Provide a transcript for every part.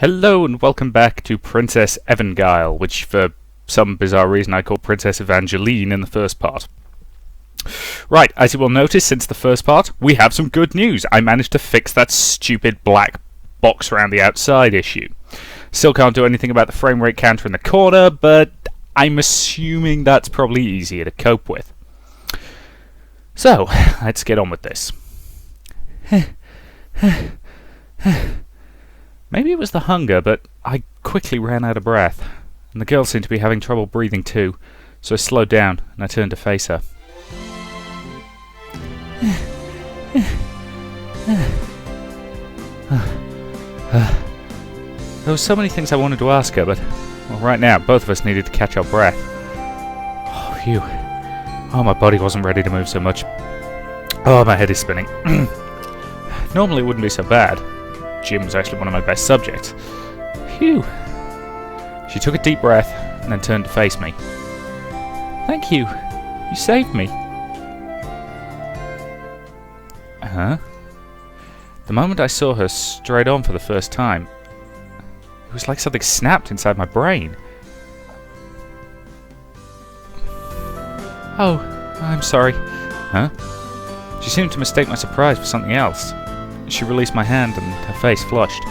Hello and welcome back to Princess Evangile, which for some bizarre reason I called Princess Evangeline in the first part. Right, as you will notice since the first part, we have some good news. I managed to fix that stupid black box around the outside issue. Still can't do anything about the frame rate counter in the corner, but I'm assuming that's probably easier to cope with. So, let's get on with this. Maybe it was the hunger, but I quickly ran out of breath, and the girl seemed to be having trouble breathing too, so I slowed down and I turned to face her. There were so many things I wanted to ask her, but well, right now both of us needed to catch our breath. Oh, phew. Oh, my body wasn't ready to move so much. Oh, my head is spinning. Normally it wouldn't be so bad. Gym was actually one of my best subjects. Phew. She took a deep breath and then turned to face me. Thank you. You saved me. Huh? The moment I saw her straight on for the first time, it was like something snapped inside my brain. Oh, I'm sorry. Huh? She seemed to mistake my surprise for something else. She released my hand and her face flushed.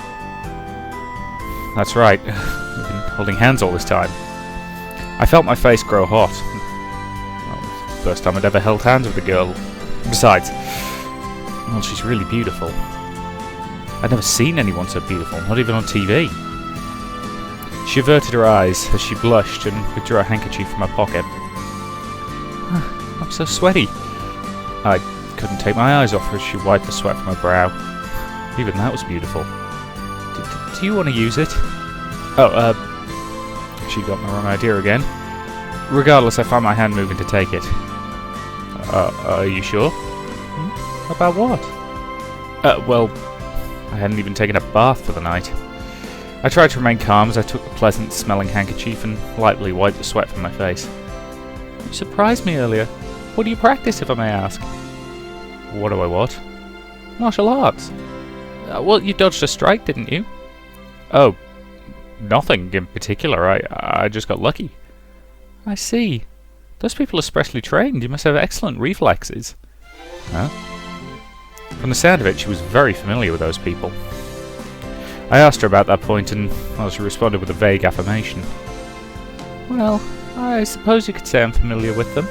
That's right, we've been holding hands all this time. I felt my face grow hot. Well, first time I'd ever held hands with a girl. Besides, well, she's really beautiful. I'd never seen anyone so beautiful, not even on TV. She averted her eyes as she blushed and withdrew her handkerchief from her pocket. I'm so sweaty. I couldn't take my eyes off her as she wiped the sweat from her brow. Even that was beautiful. Do you want to use it? Oh, she got the wrong idea again. Regardless, I found my hand moving to take it. Are you sure? About what? Well, I hadn't even taken a bath for the night. I tried to remain calm as I took the pleasant-smelling handkerchief and lightly wiped the sweat from my face. You surprised me earlier. What do you practice, if I may ask? What do I what? Martial arts. Well, you dodged a strike, didn't you? Oh, nothing in particular. I just got lucky. I see. Those people are specially trained. You must have excellent reflexes. Huh? From the sound of it, she was very familiar with those people. I asked her about that point and, well, she responded with a vague affirmation. Well, I suppose you could say I'm familiar with them.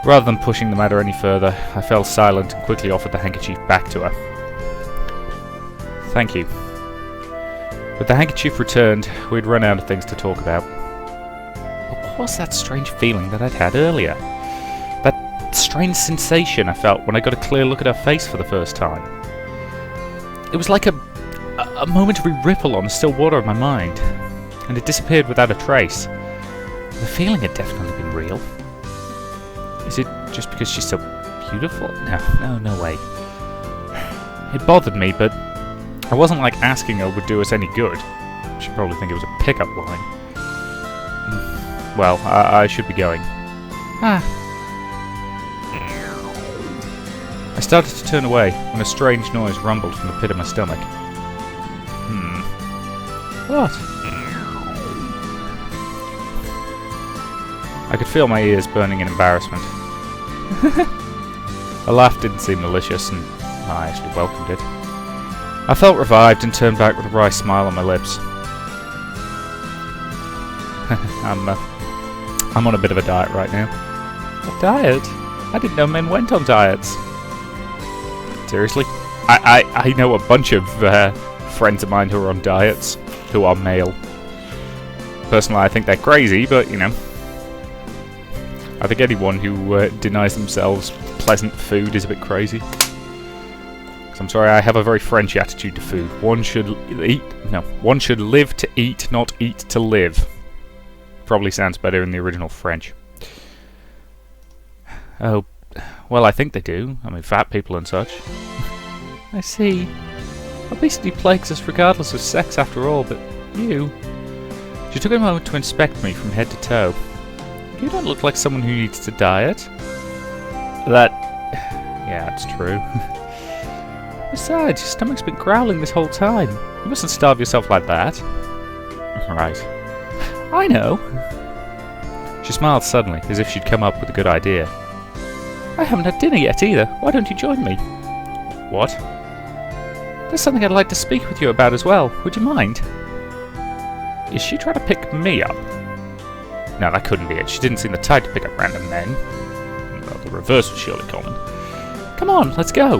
Rather than pushing the matter any further, I fell silent and quickly offered the handkerchief back to her. Thank you. With the handkerchief returned, we'd run out of things to talk about. But what was that strange feeling that I'd had earlier? That strange sensation I felt when I got a clear look at her face for the first time. It was like a momentary ripple on the still water of my mind, and it disappeared without a trace. The feeling had definitely been real. Is it just because she's so beautiful? No way. It bothered me, but I wasn't like asking her would do us any good. She'd probably think it was a pickup line. Well, I should be going. I started to turn away when a strange noise rumbled from the pit of my stomach. What? I could feel my ears burning in embarrassment. A laugh didn't seem malicious, and I actually welcomed it. I felt revived and turned back with a wry smile on my lips. I'm on a bit of a diet right now. A diet? I didn't know men went on diets. Seriously? I know a bunch of friends of mine who are on diets, who are male. Personally, I think they're crazy, but, you know. I think anyone who denies themselves pleasant food is a bit crazy. 'Cause I'm sorry, I have a very French attitude to food. One should live to eat, not eat to live. Probably sounds better in the original French. Oh, well, I think they do. I mean, fat people and such. I see. Obesity plagues us regardless of sex after all, but you... She took a moment to inspect me from head to toe. You don't look like someone who needs to diet. Yeah, it's true. Besides, your stomach's been growling this whole time. You mustn't starve yourself like that. Right. I know. She smiled suddenly, as if she'd come up with a good idea. I haven't had dinner yet either. Why don't you join me? What? There's something I'd like to speak with you about as well. Would you mind? Is she trying to pick me up? No, that couldn't be it. She didn't seem the type to pick up random men. Well, the reverse was surely common. Come on, let's go.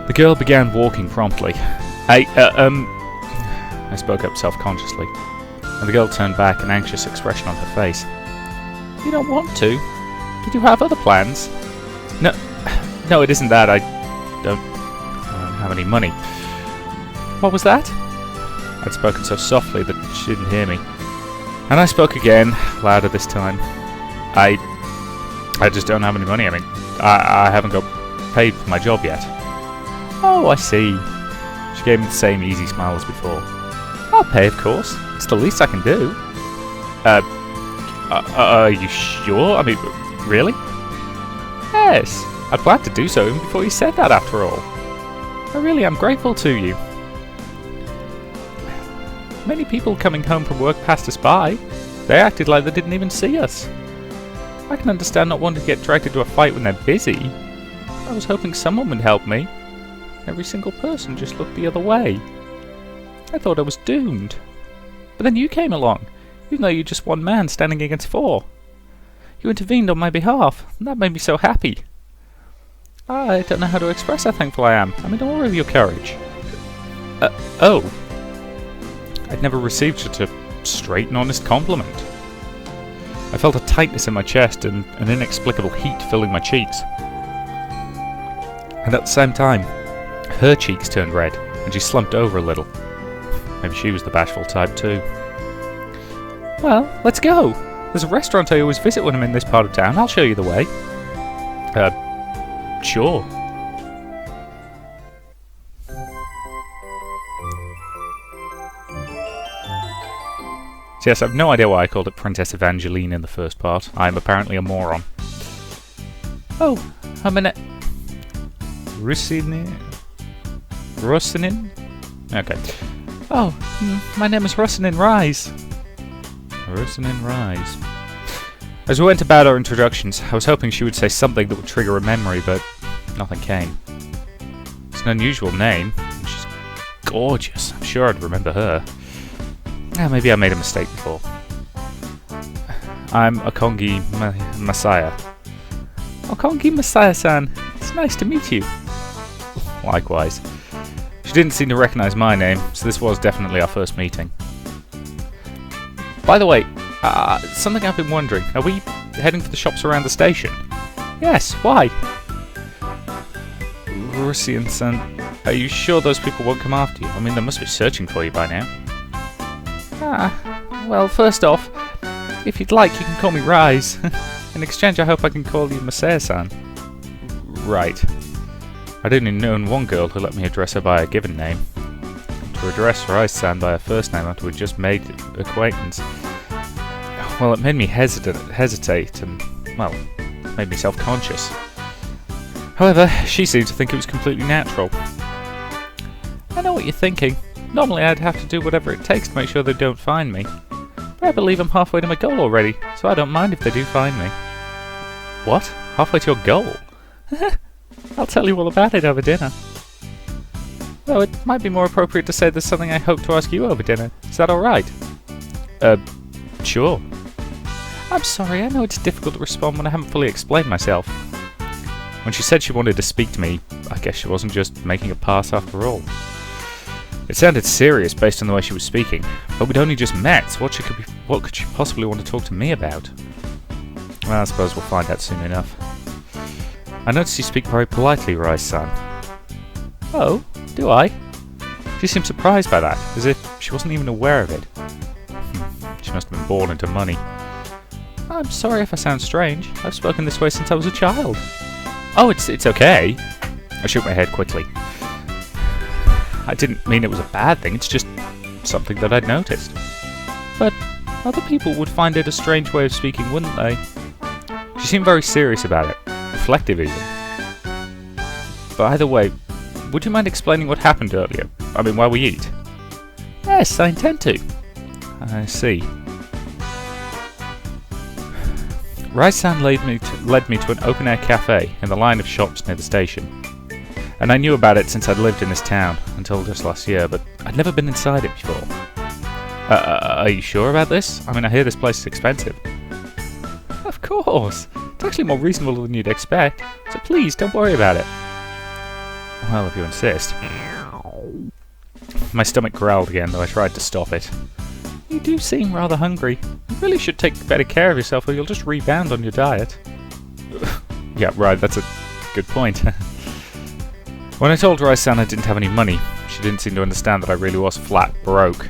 The girl began walking promptly. I spoke up self-consciously, and the girl turned back, an anxious expression on her face. You don't want to? Did you have other plans? No, it isn't that. I don't have any money. What was that? I'd spoken so softly that she didn't hear me. And I spoke again, louder this time. I just don't have any money. I mean, I haven't got paid for my job yet. Oh, I see. She gave me the same easy smile as before. I'll pay, of course. It's the least I can do. Are you sure? I mean, really? Yes. I planned to do so even before you said that, after all. I really am grateful to you. Many people coming home from work passed us by. They acted like they didn't even see us. I can understand not wanting to get dragged into a fight when they're busy. I was hoping someone would help me. Every single person just looked the other way. I thought I was doomed. But then you came along, even though you're just one man standing against four. You intervened on my behalf, and that made me so happy. I don't know how to express how thankful I am. I'm in awe of your courage. Oh. I'd never received such a straight and honest compliment. I felt a tightness in my chest and an inexplicable heat filling my cheeks. And at the same time, her cheeks turned red, and she slumped over a little. Maybe she was the bashful type too. Well, let's go. There's a restaurant I always visit when I'm in this part of town. I'll show you the way. Sure. So yes, I have no idea why I called it Princess Evangeline in the first part. I am apparently a moron. Oh, a minute. Russinin? Okay. Oh, my name is Russinin Rise. Russinin Rise. As we went about our introductions, I was hoping she would say something that would trigger a memory, but nothing came. It's an unusual name, and she's gorgeous. I'm sure I'd remember her. Maybe I made a mistake before. I'm Okongi Messiah. Okongi Messiah-san, it's nice to meet you. Likewise. She didn't seem to recognize my name, so this was definitely our first meeting. By the way, something I've been wondering. Are we heading for the shops around the station? Yes, why? Russian-san, are you sure those people won't come after you? I mean, they must be searching for you by now. Well, first off, if you'd like, you can call me Rise. In exchange, I hope I can call you Messiah-san. Right. I'd only known one girl who let me address her by a given name. To address Rise-san by her first name after we'd just made acquaintance, well, it made me hesitate and, well, made me self-conscious. However, she seemed to think it was completely natural. I know what you're thinking. Normally I'd have to do whatever it takes to make sure they don't find me. But I believe I'm halfway to my goal already, so I don't mind if they do find me. What? Halfway to your goal? I'll tell you all about it over dinner. Though it might be more appropriate to say there's something I hope to ask you over dinner. Is that alright? Sure. I'm sorry, I know it's difficult to respond when I haven't fully explained myself. When she said she wanted to speak to me, I guess she wasn't just making a pass after all. It sounded serious based on the way she was speaking, but we'd only just met, so what could she possibly want to talk to me about? Well, I suppose we'll find out soon enough. I noticed you speak very politely, Rise-san. Oh, do I? She seemed surprised by that, as if she wasn't even aware of it. She must have been born into money. I'm sorry if I sound strange. I've spoken this way since I was a child. Oh, it's okay. I shook my head quickly. I didn't mean it was a bad thing, it's just something that I'd noticed. But other people would find it a strange way of speaking, wouldn't they? She seemed very serious about it, reflective even. But either way, would you mind explaining what happened earlier? I mean, while we eat? Yes, I intend to. I see. Rai-san led me to an open-air cafe in the line of shops near the station. And I knew about it since I'd lived in this town, until just last year, but I'd never been inside it before. Are you sure about this? I mean, I hear this place is expensive. Of course! It's actually more reasonable than you'd expect, so please, don't worry about it. Well, if you insist. My stomach growled again, though I tried to stop it. You do seem rather hungry. You really should take better care of yourself or you'll just rebound on your diet. Yeah, right, that's a good point. When I told Rai-san I didn't have any money, she didn't seem to understand that I really was flat broke.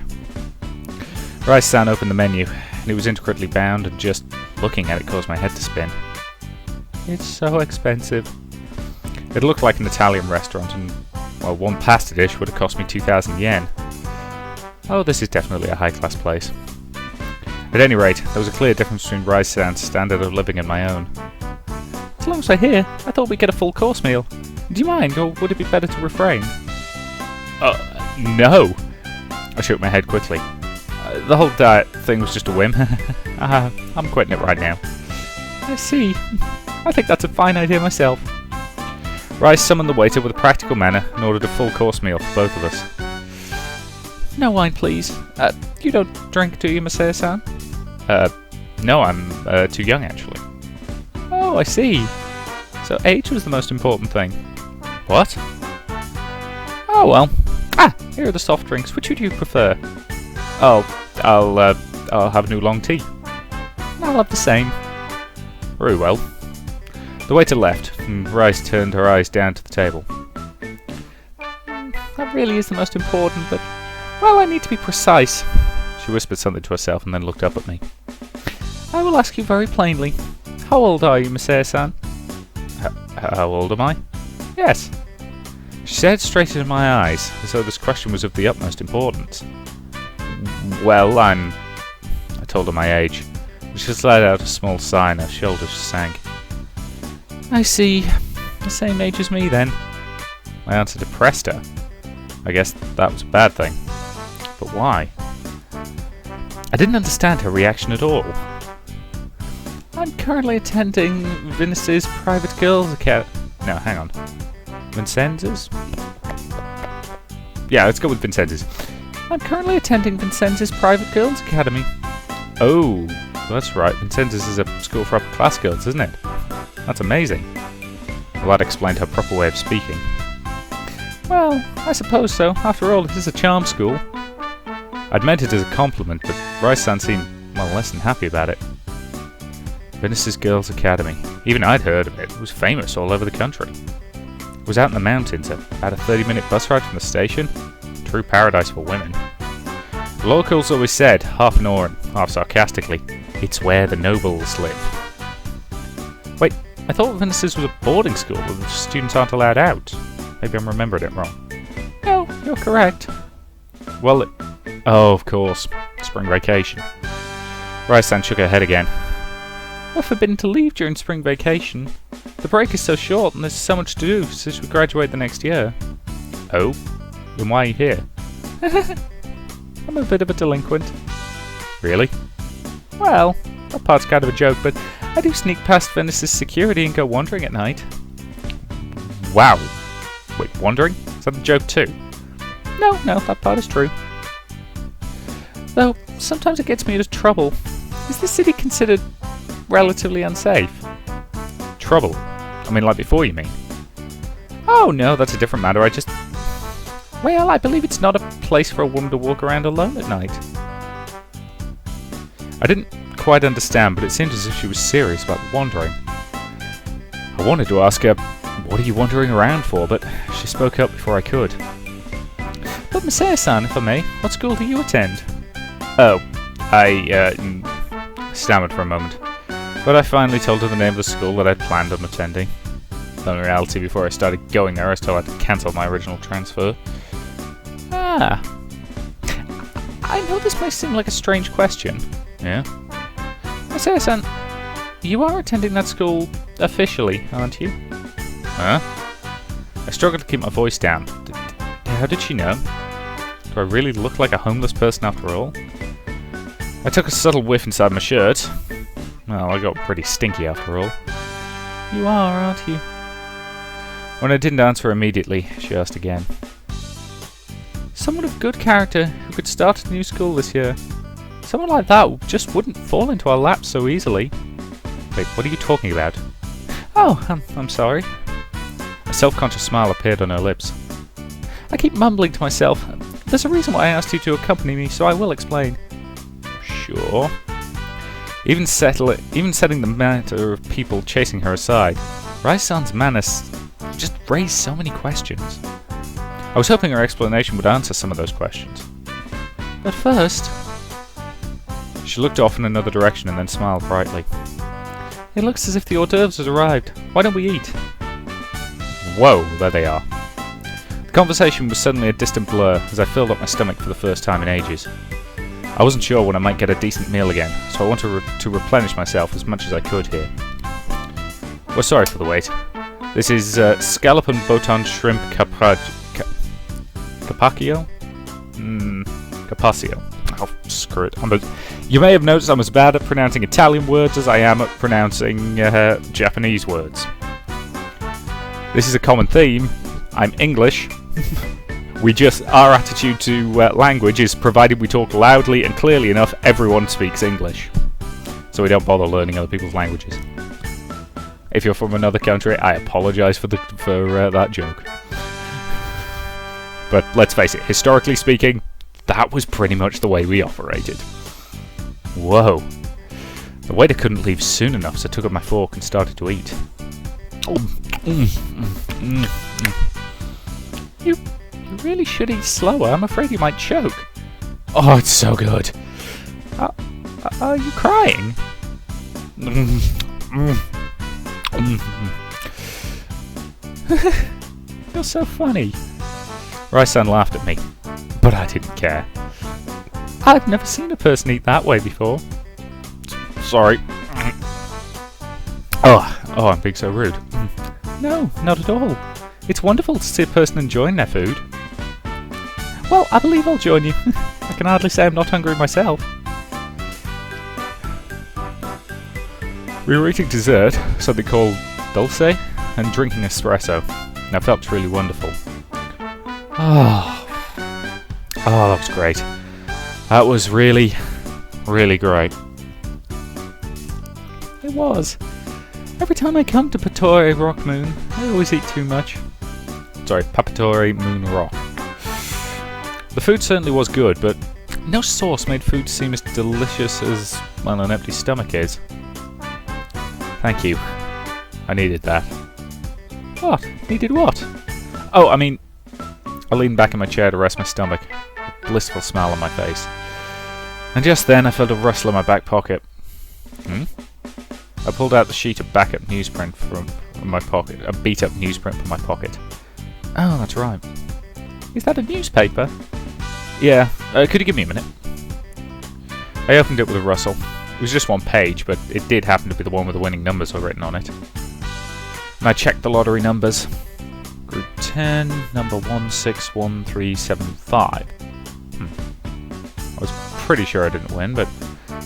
Rai-san opened the menu, and it was intricately bound, and just looking at it caused my head to spin. It's so expensive. It looked like an Italian restaurant, and, well, one pasta dish would have cost me 2,000 yen. Oh, this is definitely a high-class place. At any rate, there was a clear difference between Rai-san's standard of living and my own. As long as we're here, I thought we'd get a full course meal. Do you mind, or would it be better to refrain? No! I shook my head quickly. The whole diet thing was just a whim. I'm quitting it right now. I see. I think that's a fine idea myself. Rice summoned the waiter with a practical manner and ordered a full course meal for both of us. No wine, please. You don't drink, do you, Masaya-san? No, I'm too young, actually. Oh, I see. So age was the most important thing. What? Oh, well. Here are the soft drinks. Which would you prefer? Oh, I'll have new long tea. I'll have the same. Very well. The waiter left, and Rice turned her eyes down to the table. That really is the most important, but... well, I need to be precise. She whispered something to herself and then looked up at me. I will ask you very plainly. How old are you, Masaya-san? How old am I? Yes. She stared straight into my eyes, as though this question was of the utmost importance. Well, I told her my age. She just let out a small sigh and her shoulders sank. I see. The same age as me, then. My answer depressed her. I guess that was a bad thing. But why? I didn't understand her reaction at all. I'm currently attending Vince's private girls' academy. No, hang on. Vincenzo's? Yeah, let's go with Vincenzo's. I'm currently attending Vincenzo's private girls' academy. Oh, well, that's right. Vincenzo's is a school for upper class girls, isn't it? That's amazing. Well, that explained her proper way of speaking. Well, I suppose so. After all, it is a charm school. I'd meant it as a compliment, but Rice-san seemed, well, less than happy about it. Venice's Girls' Academy. Even I'd heard of it. It was famous all over the country. It was out in the mountains, about a 30-minute bus ride from the station. True paradise for women. The locals always said, half ignorant, half sarcastically, it's where the nobles live. Wait, I thought Venice's was a boarding school where the students aren't allowed out. Maybe I'm remembering it wrong. No, you're correct. Well, oh, of course. Spring vacation. Rice-san shook her head again. We're forbidden to leave during spring vacation. The break is so short and there's so much to do since we graduate the next year. Oh? Then why are you here? I'm a bit of a delinquent. Really? Well, that part's kind of a joke, but I do sneak past Venice's security and go wandering at night. Wow. Wait, wandering? Is that a joke too? No, that part is true. Though, sometimes it gets me into trouble. Is this city considered relatively unsafe? Trouble? I mean, like before, you mean? Oh no, that's a different matter. Well, I believe it's not a place for a woman to walk around alone at night. I didn't quite understand, but it seemed as if she was serious about wandering. I wanted to ask her, what are you wandering around for, but she spoke up before I could. But Masaya-san, if I may, what school do you attend? Oh, I stammered for a moment. But I finally told her the name of the school that I'd planned on attending. Though in reality, before I started going there, I still had to cancel my original transfer. I know this may seem like a strange question. Yeah? Masaya-san, you are attending that school officially, aren't you? Huh? I struggled to keep my voice down. How did she know? Do I really look like a homeless person after all? I took a subtle whiff inside my shirt. Well, I got pretty stinky after all. You are, aren't you? When I didn't answer immediately, she asked again. Someone of good character who could start a new school this year. Someone like that just wouldn't fall into our laps so easily. Wait, what are you talking about? Oh, I'm sorry. A self-conscious smile appeared on her lips. I keep mumbling to myself. There's a reason why I asked you to accompany me, so I will explain. Sure. Even setting the matter of people chasing her aside, Rai-san's manners just raised so many questions. I was hoping her explanation would answer some of those questions. But first... She looked off in another direction and then smiled brightly. It looks as if the hors d'oeuvres has arrived. Why don't we eat? Whoa, there they are. The conversation was suddenly a distant blur as I filled up my stomach for the first time in ages. I wasn't sure when I might get a decent meal again, so I wanted to replenish myself as much as I could here. Well, sorry for the wait. This is scallop and botan shrimp carpaccio? Carpaccio. Oh, screw it. You may have noticed I'm as bad at pronouncing Italian words as I am at pronouncing Japanese words. This is a common theme. I'm English. Our attitude to language is provided we talk loudly and clearly enough, everyone speaks English. So we don't bother learning other people's languages. If you're from another country, I apologise for that joke. But let's face it, historically speaking, that was pretty much the way we operated. Whoa. The waiter couldn't leave soon enough, so I took up my fork and started to eat. You really should eat slower. I'm afraid you might choke. Oh, it's so good. Are you crying? You're so funny. Rai-san laughed at me, but I didn't care. I've never seen a person eat that way before. Sorry. Oh, I'm being so rude. No, not at all. It's wonderful to see a person enjoying their food. Well, I believe I'll join you. I can hardly say I'm not hungry myself. We were eating dessert, something called dulce, and drinking espresso. That felt really wonderful. Oh, that was great. That was really, really great. It was. Every time I come to Patori Rock Moon, I always eat too much. Sorry, Papatori Moon Rock. The food certainly was good, but no sauce made food seem as delicious as, well, an empty stomach is. Thank you. I needed that. What? Needed what? Oh, I mean, I leaned back in my chair to rest my stomach, a blissful smile on my face. And just then I felt a rustle in my back pocket. I pulled out the sheet of backup newsprint from my pocket, a beat-up newsprint from my pocket. Oh, that's right. Is that a newspaper? Yeah. Could you give me a minute? I opened it with a rustle. It was just one page, but it did happen to be the one with the winning numbers written on it. And I checked the lottery numbers. Group 10, number 161375. I was pretty sure I didn't win, but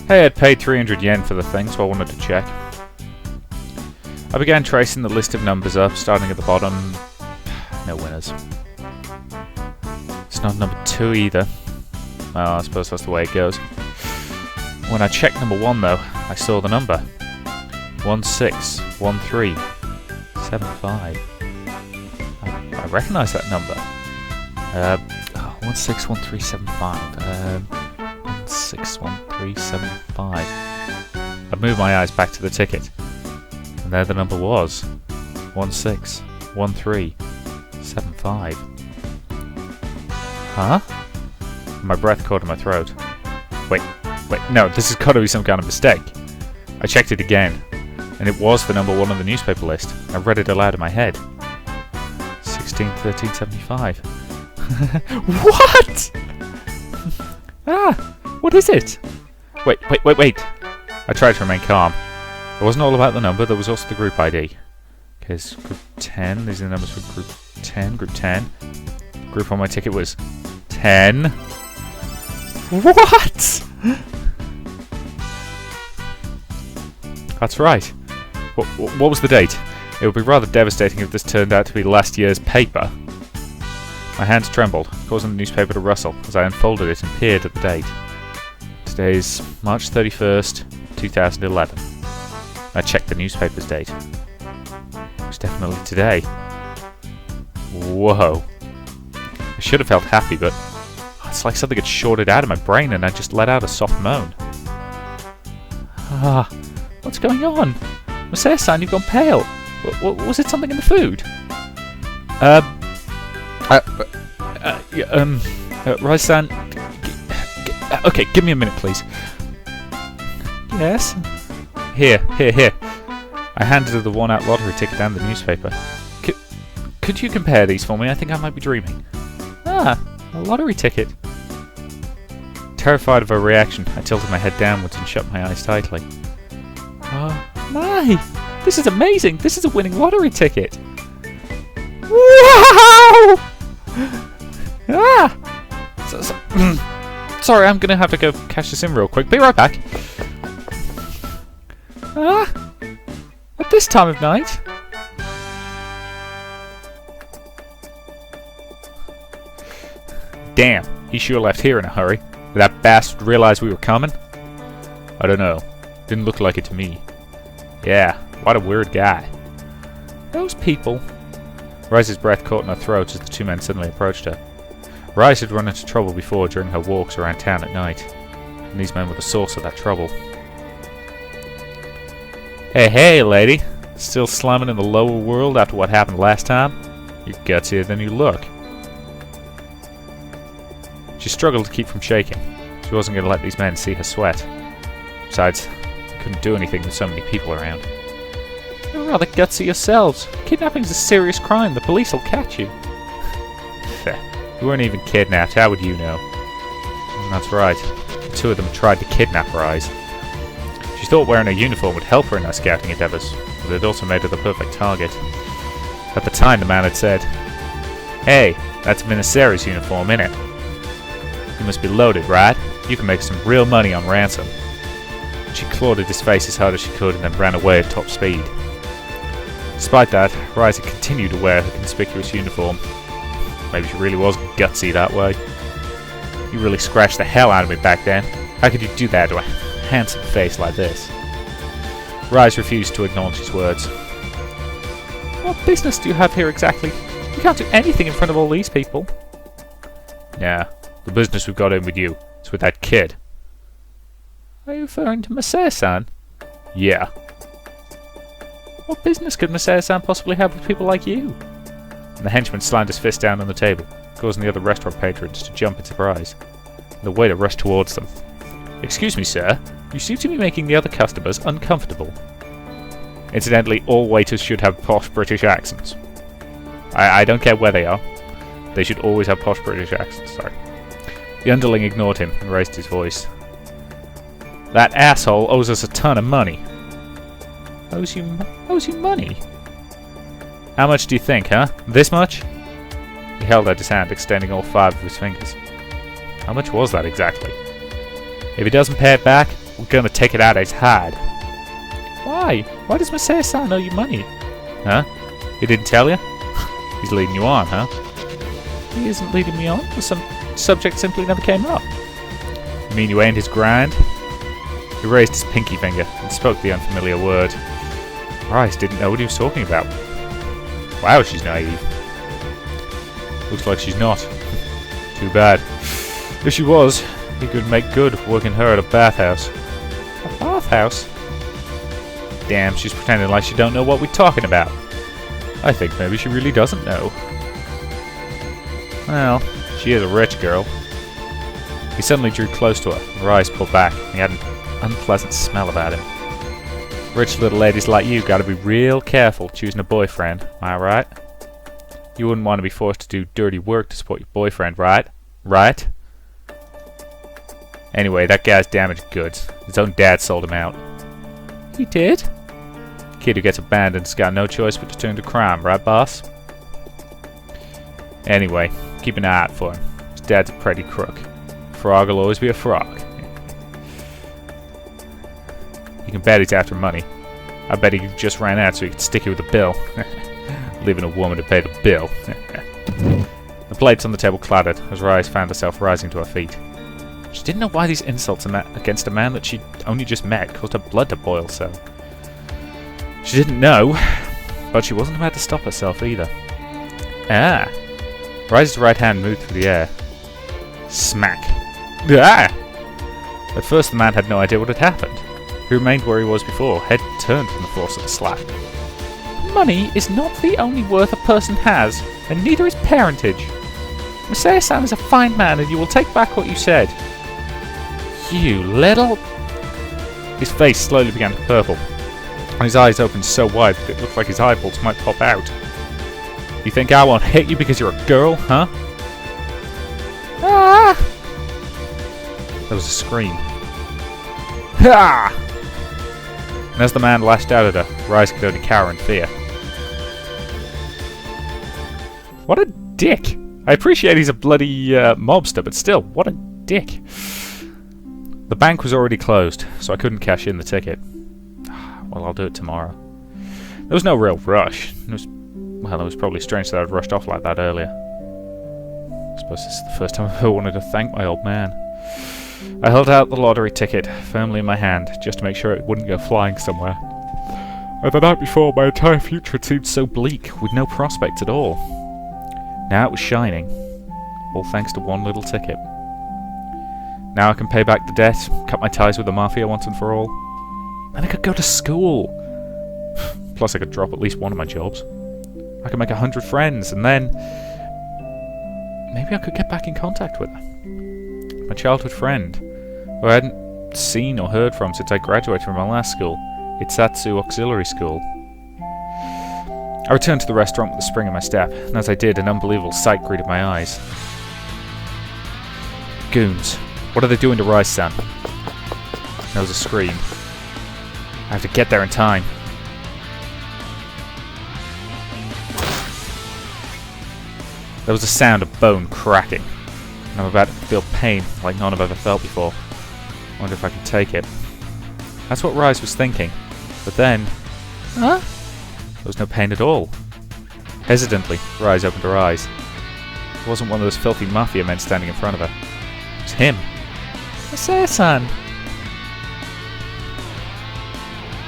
hey, I'd paid 300 yen for the thing, so I wanted to check. I began tracing the list of numbers up, starting at the bottom. No winners. It's not number 2 either. Well, I suppose that's the way it goes. When I checked number 1, though, I saw the number. 161375. I recognise that number. 161375. 161375. I moved my eyes back to the ticket, and there the number was. 161375. Huh? My breath caught in my throat. Wait, no, this has got to be some kind of mistake. I checked it again, and it was the number 1 on the newspaper list. I read it aloud in my head. 161375. What? What is it? Wait. I tried to remain calm. It wasn't all about the number, there was also the group ID. Because group 10. These are the numbers for group 10. Group 10. Group on my ticket was 10. What? That's right. What was the date? It would be rather devastating if this turned out to be last year's paper. My hands trembled, causing the newspaper to rustle as I unfolded it and peered at the date. Today's March 31st, 2011. I checked the newspaper's date. It was definitely today. Whoa. I should have felt happy, but it's like something had shorted out of my brain and I just let out a soft moan. What's going on? Masaya-san, you've gone pale. Was it something in the food? Rise-san... Okay, give me a minute, please. Yes? Here. I handed her the worn-out lottery ticket and the newspaper. Could you compare these for me? I think I might be dreaming. A lottery ticket. Terrified of her reaction, I tilted my head downwards and shut my eyes tightly. My! This is amazing! This is a winning lottery ticket! Wow! Sorry, I'm gonna have to go cash this in real quick. Be right back. At this time of night? Damn, he sure left here in a hurry. Did that bastard realize we were coming? I don't know. Didn't look like it to me. Yeah, what a weird guy. Those people... Rise's breath caught in her throat as the two men suddenly approached her. Rise had run into trouble before during her walks around town at night, and these men were the source of that trouble. Hey, lady! Still slumming in the lower world after what happened last time? You're gutsier than you look. She struggled to keep from shaking. She wasn't going to let these men see her sweat. Besides, couldn't do anything with so many people around. You're rather gutsy yourselves. Kidnapping's a serious crime. The police will catch you. You weren't even kidnapped. How would you know? That's right. The two of them tried to kidnap Rise. She thought wearing a uniform would help her in her scouting endeavours, but it also made her the perfect target. At the time, the man had said, "Hey, that's Vinaceri's uniform, innit? You must be loaded, right? You can make some real money on ransom." She clawed at his face as hard as she could and then ran away at top speed. Despite that, Rise had continued to wear her conspicuous uniform. Maybe she really was gutsy that way. You really scratched the hell out of me back then. How could you do that to a handsome face like this? Rise refused to acknowledge his words. What business do you have here exactly? You can't do anything in front of all these people. Yeah, the business we've got in with you is with that kid. Are you referring to Masaya-san? Yeah. What business could Masaya-san possibly have with people like you? And the henchman slammed his fist down on the table, causing the other restaurant patrons to jump in surprise. The waiter rushed towards them. Excuse me, sir. You seem to be making the other customers uncomfortable. Incidentally, all waiters should have posh British accents. I don't care where they are. They should always have posh British accents, sorry. The underling ignored him and raised his voice. That asshole owes us a ton of money. Owes you money? How much do you think, huh? This much? He held out his hand, extending all 5 of his fingers. How much was that exactly? If he doesn't pay it back, we're gonna take it out of his hide. Why? Why does Masaya-san owe you money? Huh? He didn't tell you? He's leading you on, huh? He isn't leading me on. Some subject simply never came up. You mean you ain't his grind? He raised his pinky finger and spoke the unfamiliar word. Rice didn't know what he was talking about. Wow, she's naive. Looks like she's not. Too bad. If she was, he could make good working her at a bathhouse. A bathhouse? Damn, she's pretending like she don't know what we're talking about. I think maybe she really doesn't know. Well, she is a rich girl. He suddenly drew close to her, and her eyes pulled back. He had an unpleasant smell about him. Rich little ladies like you gotta be real careful choosing a boyfriend, am I right? You wouldn't want to be forced to do dirty work to support your boyfriend, right? Right? Anyway, that guy's damaged goods. His own dad sold him out. He did? Kid who gets abandoned's got no choice but to turn to crime, right, boss? Anyway, keep an eye out for him. His dad's a pretty crook. Frog will always be a frog. You can bet he's after money. I bet he just ran out so he could stick you with a bill. Leaving a woman to pay the bill. The plates on the table clattered as Rise found herself rising to her feet. She didn't know why these insults against a man that she'd only just met caused her blood to boil so. She didn't know, but she wasn't about to stop herself either. Ah! Rise's right hand moved through the air. Smack. Ah! At first the man had no idea what had happened. He remained where he was before, head turned from the force of the slap. Money is not the only worth a person has, and neither is parentage. Messiah-san is a fine man, and you will take back what you said. You little... His face slowly began to purple, and his eyes opened so wide that it looked like his eyeballs might pop out. You think I won't hit you because you're a girl, huh? Ah! There was a scream. Ha! And as the man lashed out at her, Rise could only cower in fear. What a dick! I appreciate he's a bloody mobster, but still, what a dick. The bank was already closed, so I couldn't cash in the ticket. Well, I'll do it tomorrow. There was no real rush. It was probably strange that I'd rushed off like that earlier. I suppose this is the first time I've ever wanted to thank my old man. I held out the lottery ticket firmly in my hand, just to make sure it wouldn't go flying somewhere. And the night before, my entire future had seemed so bleak, with no prospects at all. Now it was shining, all thanks to one little ticket. Now I can pay back the debt, cut my ties with the Mafia once and for all. And I could go to school! Plus I could drop at least one of my jobs. I could make 100 friends, and then... maybe I could get back in contact with her. My childhood friend, who I hadn't seen or heard from since I graduated from my last school, Itsatsu Auxiliary School. I returned to the restaurant with a spring in my step, and as I did, an unbelievable sight greeted my eyes. Goons. What are they doing to Rise-san? There was a scream. I have to get there in time. There was a sound of bone cracking, and I'm about to feel pain like none I've ever felt before. I wonder if I can take it. That's what Rise was thinking. But then... Huh? There was no pain at all. Hesitantly, Rise opened her eyes. It wasn't one of those filthy Mafia men standing in front of her. It was him. Messiah-san!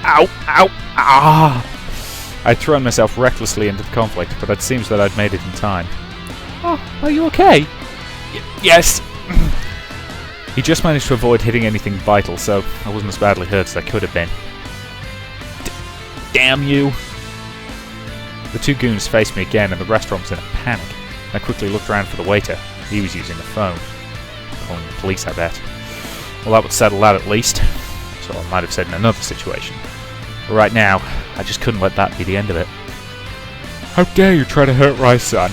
Ow! Ow! Ah! I'd thrown myself recklessly into the conflict, but it seems that I'd made it in time. Oh, are you okay? Yes! He just managed to avoid hitting anything vital, so I wasn't as badly hurt as I could have been. Damn you! The two goons faced me again, and the restaurant was in a panic. I quickly looked around for the waiter. He was using the phone. Calling the police, I bet. Well, that would settle that at least. So I might have said in another situation. But right now, I just couldn't let that be the end of it. How dare you try to hurt Rise-san?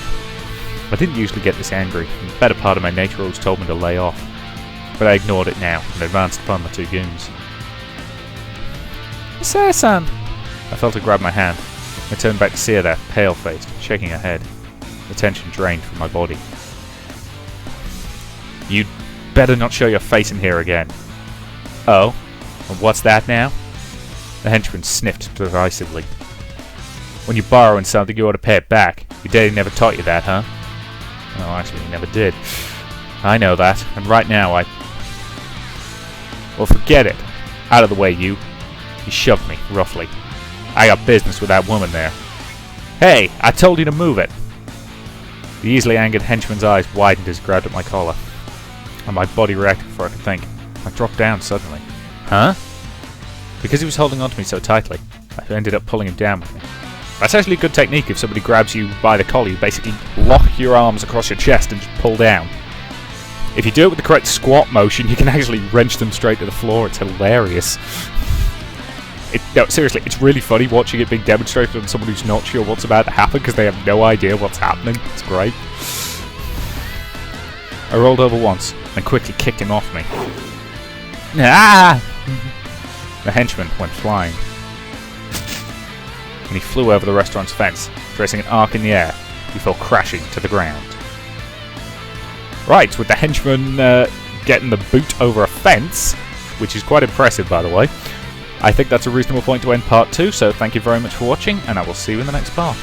I didn't usually get this angry, and the better part of my nature always told me to lay off. But I ignored it now, and advanced upon the two goons. Messiah-san! I felt her grab my hand. I turned back to see her there, pale-faced, shaking her head. The tension drained from my body. You'd better not show your face in here again. Oh? And what's that now? The henchman sniffed derisively. When you're borrowing something, you ought to pay it back. Your daddy never taught you that, huh? Well, actually, he never did. I know that, and right now Well, forget it. Out of the way, you. He shoved me, roughly. I got business with that woman there. Hey, I told you to move it! The easily angered henchman's eyes widened as he grabbed at my collar. And my body reacted before I could think. I dropped down suddenly. Huh? Because he was holding onto me so tightly, I ended up pulling him down with me. That's actually a good technique if somebody grabs you by the collar. You basically lock your arms across your chest and just pull down. If you do it with the correct squat motion, you can actually wrench them straight to the floor. It's hilarious. No, seriously, it's really funny watching it being demonstrated on someone who's not sure what's about to happen because they have no idea what's happening. It's great. I rolled over once and quickly kicked him off me. Ah! The henchman went flying. and he flew over the restaurant's fence, tracing an arc in the air before crashing to the ground. Right, with the henchman getting the boot over a fence, which is quite impressive, by the way, I think that's a reasonable point to end part 2, so thank you very much for watching, and I will see you in the next part.